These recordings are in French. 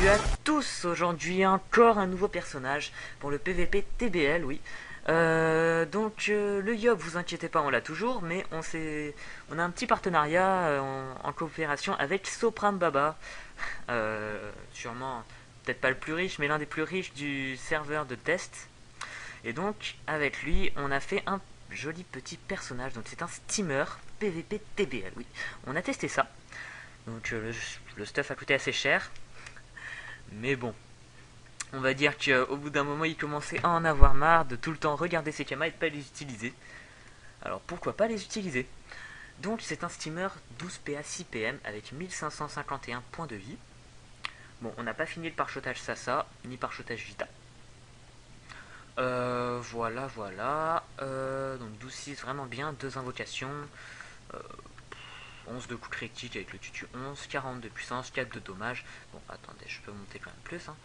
Salut à tous. Aujourd'hui encore un nouveau personnage pour le PVP TBL, oui. Le Yob, vous inquiétez pas, on l'a toujours, mais on a un petit partenariat en coopération avec Sopram Baba. Sûrement, peut-être pas le plus riche, mais l'un des plus riches du serveur de test. Et donc, avec lui, on a fait un joli petit personnage. Donc c'est un steamer PVP TBL, oui. On a testé ça. Donc le stuff a coûté assez cher. Mais bon, on va dire qu'au bout d'un moment, il commençait à en avoir marre de tout le temps regarder ses camas et de pas les utiliser. Alors pourquoi pas les utiliser? Donc c'est un steamer 12 PA 6 PM avec 1551 points de vie. Bon, on n'a pas fini le pare-chotage Sasa, ni pare-chotage Vita. Voilà. Donc 12-6, vraiment bien. 2 invocations. Euh, 11 de coups critiques avec le tutu 11. 40 de puissance, 4 de dommage. Bon, attendez, je peux monter quand même plus. Hein.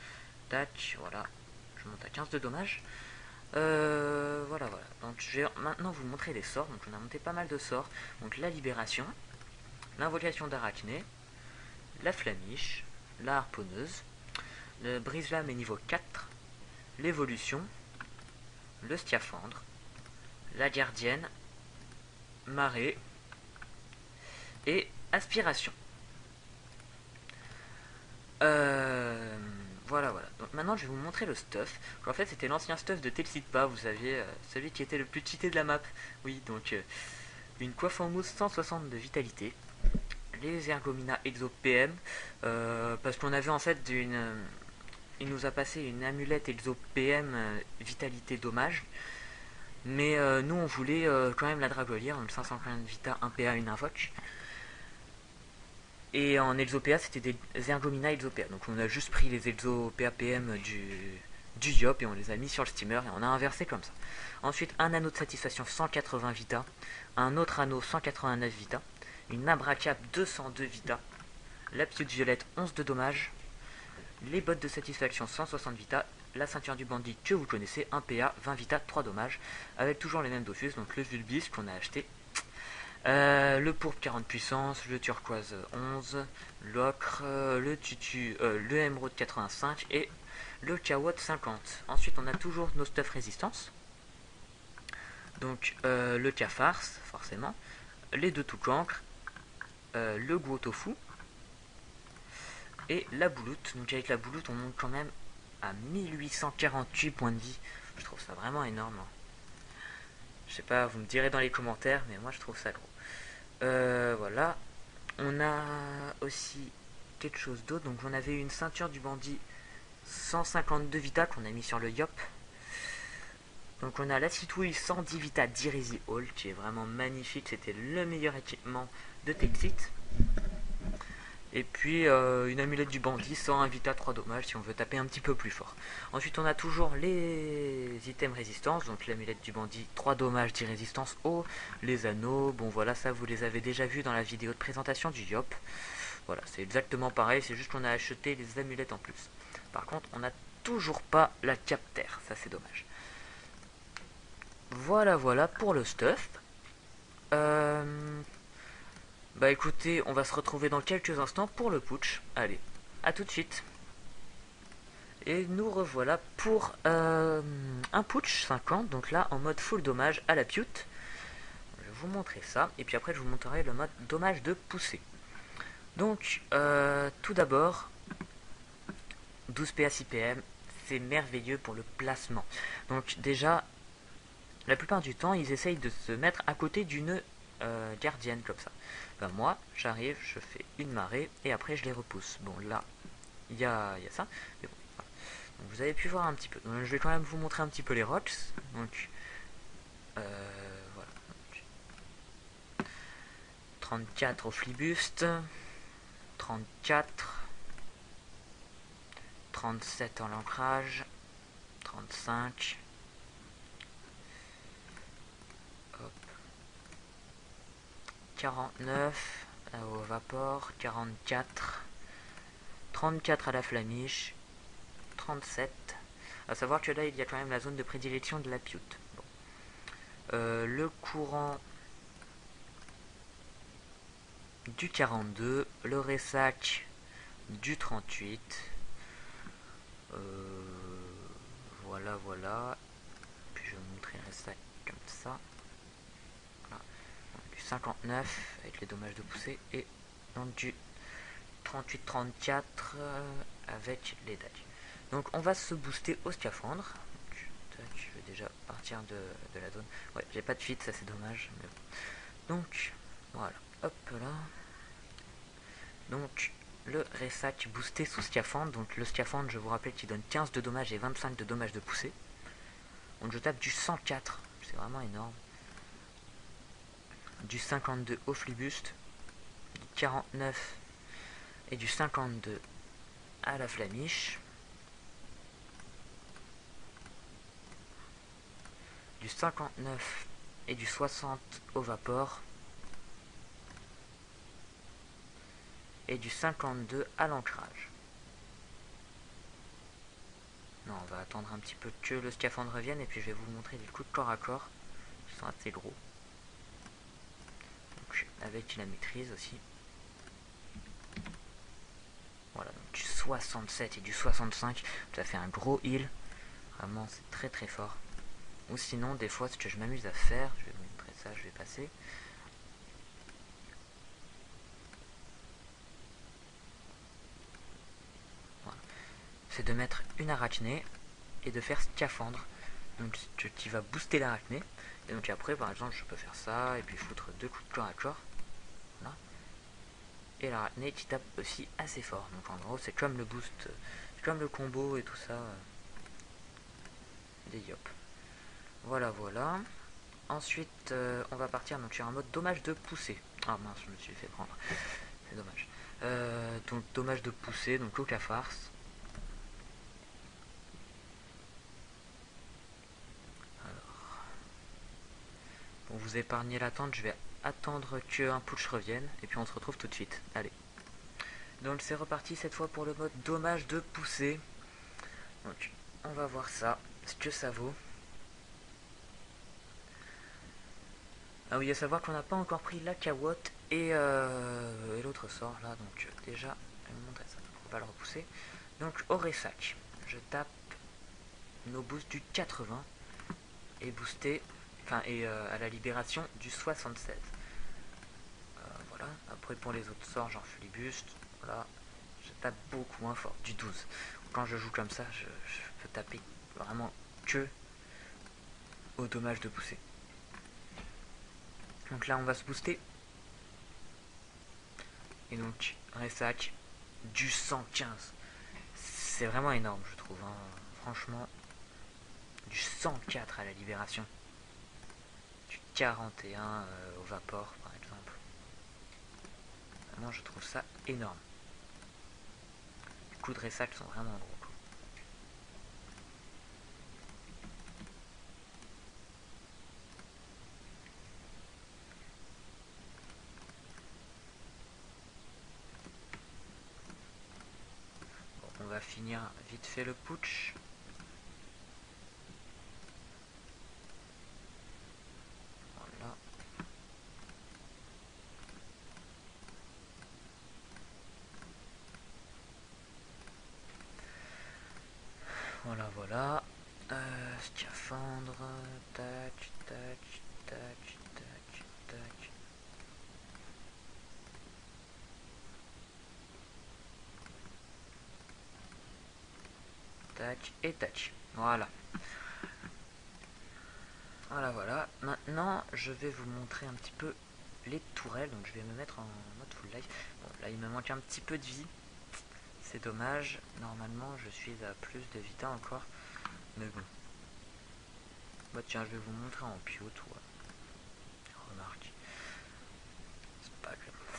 Tac, voilà. Je monte à 15 de dommage. Voilà. Donc je vais maintenant vous montrer les sorts. Donc on a monté pas mal de sorts. Donc la libération, l'invocation d'arachné, la flamiche, la harponneuse, le brise-lame est niveau 4, l'évolution, le scaphandre, la gardienne, marée et aspiration. Voilà. Donc maintenant je vais vous montrer le stuff. En fait c'était l'ancien stuff de Telsidpa, vous saviez, celui qui était le plus cheaté de la map. Oui, donc une coiffe en mousse 160 de vitalité, les Ergomina Exo PM, parce qu'on avait en fait il nous a passé une amulette Exo PM vitalité dommage. Mais nous on voulait quand même la Dragolière, donc 540 Vita, 1 PA, une invoque. Et en Exopéa, c'était des Ergomina Exopéa. Donc on a juste pris les Exopéa PM du Yop et on les a mis sur le steamer et on a inversé comme ça. Ensuite, un anneau de satisfaction 180 Vita, un autre anneau 189 Vita, une Abracap 202 Vita, la Piute Violette 11 de dommage, les bottes de satisfaction 160 Vita, la ceinture du bandit que vous connaissez, 1 PA, 20 Vita, 3 dommages, avec toujours les mêmes Dofus, donc le Vulbis qu'on a acheté. Le pourpre 40 puissance, le turquoise 11, l'ocre, le tutu, le émeraude 85 et le kawotte 50. Ensuite on a toujours nos stuff résistance. Donc le cafard, forcément, les deux toucancres, le gros tofu et la bouloute. Donc avec la bouloute on monte quand même à 1848 points de vie. Je trouve ça vraiment énorme. Hein. Je sais pas, vous me direz dans les commentaires, mais moi je trouve ça gros. Voilà. On a aussi quelque chose d'autre. Donc on avait une ceinture du bandit 152 Vita qu'on a mis sur le Yop. Donc on a la citrouille 110 Vita d'Irisi Hall qui est vraiment magnifique. C'était le meilleur équipement de Texit. Et puis une amulette du bandit 101 Vita 3 dommages si on veut taper un petit peu plus fort. Ensuite on a toujours les items résistance, donc l'amulette du bandit 3 dommages d'irrésistance eau, les anneaux, bon voilà ça vous les avez déjà vus dans la vidéo de présentation du Yop. Voilà c'est exactement pareil, c'est juste qu'on a acheté les amulettes en plus. Par contre on n'a toujours pas la capter, ça c'est dommage. Voilà pour le stuff. Bah écoutez, on va se retrouver dans quelques instants pour le putsch. Allez, à tout de suite. Et nous revoilà pour un putsch 50, donc là en mode full dommage à la Piute. Je vais vous montrer ça, et puis après je vous montrerai le mode dommage de poussée. Donc, tout d'abord, 12 PA 6 PM, c'est merveilleux pour le placement. Donc déjà, la plupart du temps, ils essayent de se mettre à côté d'une gardienne comme ça. Ben moi, j'arrive, je fais une marée et après je les repousse. Bon là, il y a ça. Mais bon, voilà. Donc, vous avez pu voir un petit peu. Donc, je vais quand même vous montrer un petit peu les rocks. Donc voilà. Donc, 34 au flibuste, 34, 37 en l'ancrage, 35. 49 au vapor, 44, 34 à la flamiche, 37. A savoir que là il y a quand même la zone de prédilection de la Piute. Bon. Le courant du 42, le ressac du 38, Voilà, voilà. Puis je montrerai ça comme ça. Voilà. Donc, du 59 avec les dommages de poussée et donc du 38-34 avec les dagues. Donc on va se booster au scaphandre. Donc, je vais déjà partir de la zone. Ouais, j'ai pas de fit, ça c'est dommage. Mais bon. Donc voilà, hop là. Donc le Ressac boosté sous scaphandre. Donc le scaphandre, je vous rappelle, qui donne 15 de dommages et 25 de dommages de poussée. Donc je tape du 104, c'est vraiment énorme. Du 52 au flibuste, du 49 et du 52 à la flamiche, du 59 et du 60 au vapor, et du 52 à l'ancrage. Non, on va attendre un petit peu que le scaphandre revienne et puis je vais vous montrer des coups de corps à corps qui sont assez gros. Donc, avec la maîtrise aussi. Voilà, donc du 67 et du 65, ça fait un gros heal. Vraiment, c'est très très fort. Ou sinon, des fois, ce que je m'amuse à faire, je vais vous montrer ça, je vais passer. Voilà. C'est de mettre une arachnée et de faire scaphandre. Donc, qui va booster l'arachnée. Et donc après, par exemple, je peux faire ça et puis foutre 2 coups de corps à corps. Voilà. Et l'arachnée qui tape aussi assez fort. Donc en gros, c'est comme le boost, c'est comme le combo et tout ça des Yop. Voilà, voilà. Ensuite, on va partir donc sur un mode dommage de poussée. Ah mince, je me suis fait prendre. C'est dommage. Donc dommage de poussée, donc aucun farce. Alors, pour vous épargner l'attente, je vais attendre qu'un push revienne et puis on se retrouve tout de suite. Allez. Donc c'est reparti cette fois pour le mode dommage de poussée. Donc on va voir ça, ce que ça vaut. Ah oui, à savoir qu'on n'a pas encore pris la cawotte et l'autre sort là, donc déjà, je vais vous montrer ça, on va le repousser. Donc au Ressac, je tape nos boosts du 80 et boosté, enfin et à la libération du 67. Voilà, après pour les autres sorts, genre flibuste, voilà, je tape beaucoup moins fort, du 12. Quand je joue comme ça, je peux taper vraiment que au dommage de poussée. Donc là on va se booster. Et donc Ressac du 115. C'est vraiment énorme je trouve. Hein. Franchement. Du 104 à la libération. Du 41 au vapor par exemple. Vraiment je trouve ça énorme. Les coups de Ressac sont vraiment gros. On va finir vite fait le putsch. Voilà. Voilà, voilà. Scaphandre. Tac, tac, tac, tac, tac. Tac et tac. Voilà. Voilà, voilà. Maintenant, je vais vous montrer un petit peu les tourelles. Donc, je vais me mettre en mode full life. Bon, là, il me manque un petit peu de vie. C'est dommage. Normalement, je suis à plus de vita encore. Mais bon. Bah, tiens, je vais vous montrer en pio, toi. Remarque.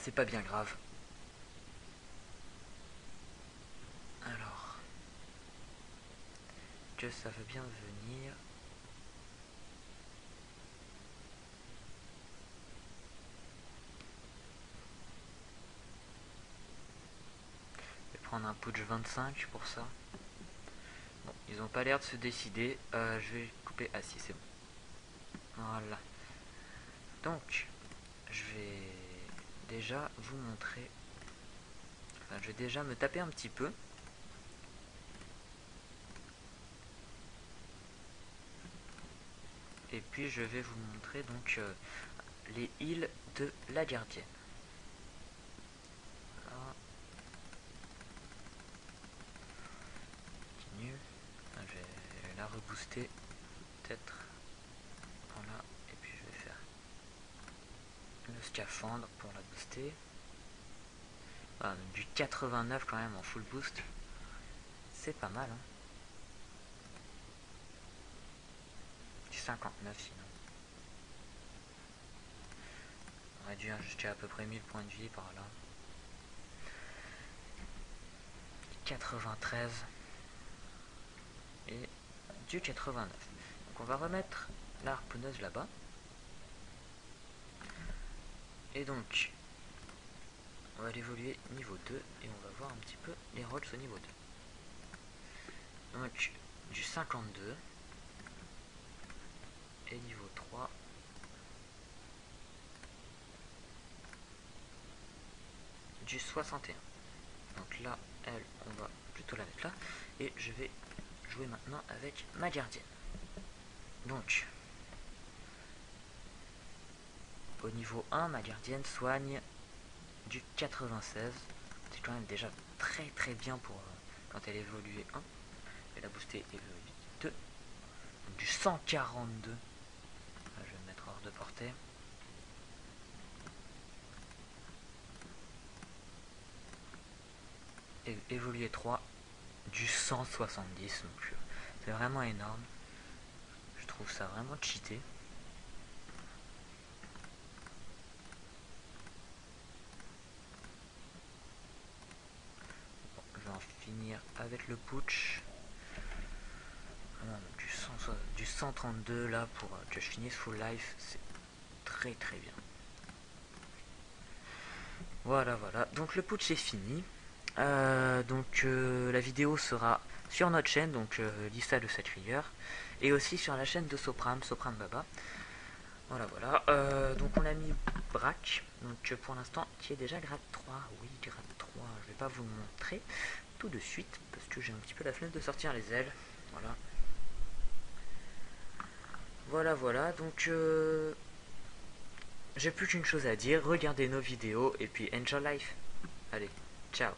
C'est pas bien grave. Alors. Que ça veut bien venir. Prendre un putsch 25 pour ça. Bon, ils ont pas l'air de se décider. Je vais couper. Ah si, c'est bon. Voilà. Donc, je vais déjà vous montrer. Enfin, je vais déjà me taper un petit peu. et puis je vais vous montrer donc les îles de la gardienne. Voilà. Continue. Je vais la rebooster peut-être. Voilà, et puis je vais faire le scaphandre pour la booster. Voilà, donc du 89 quand même en full boost. C'est pas mal, hein. Du 59 sinon. On aurait dû jusqu'à à peu près 1000 points de vie par là. 93 et du 89. Donc on va remettre la harponneuse là-bas. Et donc on va l'évoluer niveau 2 et on va voir un petit peu les rolls au niveau 2. Donc du 52 et niveau 3 du 61. Donc là, elle, on va plutôt la mettre là. Et je vais jouer maintenant avec ma gardienne. Donc, au niveau 1, ma gardienne soigne du 96. C'est quand même déjà très très bien pour quand elle évoluait 1. Elle a boosté évolué 2. Donc du 142. Là, je vais me mettre hors de portée. Et évoluer 3 du 170. Donc c'est vraiment énorme. Je trouve ça vraiment cheaté. Je vais en finir avec le putsch. Du 132 là pour que je finisse full life, c'est très très bien. Voilà, donc le putsch est fini. La vidéo sera sur notre chaîne, donc Lisa de Sacrier, et aussi sur la chaîne de Sopram Baba. Voilà. Donc on a mis Braque, donc pour l'instant qui est déjà grade 3. Oui, grade 3. Je vais pas vous le montrer tout de suite parce que j'ai un petit peu la flemme de sortir les ailes. Voilà. Donc j'ai plus qu'une chose à dire. Regardez nos vidéos et puis enjoy life. Allez, ciao.